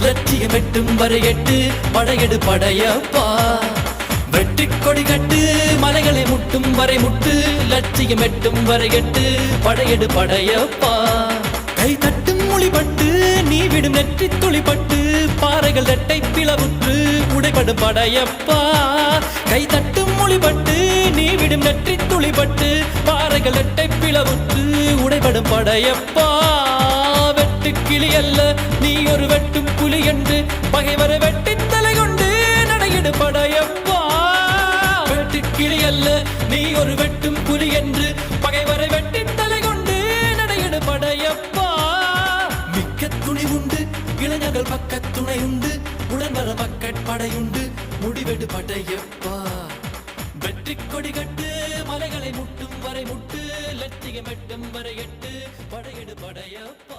லட்சியம் எட்டும் வரை எட்டு படையெடு படையப்பா வெற்றி கொடி கட்டு மலைகளை முட்டும் வரை முட்டு லட்சியம் எட்டும் வரை எட்டு படையெடு படையப்பா கை தட்டும் மொழிபட்டு நீ விடும் நெற்றி துளிப்பட்டு பாறைகள் ரெட்டை பிளவுற்று உடைபடும் படையப்பா கை தட்டும் மொழிபட்டு நீ விடும் நெற்றி துளிப்பட்டு பாறைகள் ரெட்டை பிளவுற்று உடைபடும் படையப்பா வெட்டு கிளி அல்ல நீ ஒரு வெட்டும் புலி என்று பகைவரை வெட்டி தலை கொண்டு நடையிடு படையப்பா வெட்டு கிளி அல்ல நீ ஒரு வெட்டும் புலி என்று பகைவரை வெட்டி தலை கொண்டு நடையிடு படையப்பா மிக்க துணி உண்டு இளைஞர்கள் பக்க துணை உண்டு உடன் வர மக்கட் படையுண்டு முடிவெடு படையப்பா வெற்றி கொடி கட்டு மலைகளை முட்டும் வரை முட்டு லட்சியம் எட்டும் வரை எட்டு படையெடு படையப்பா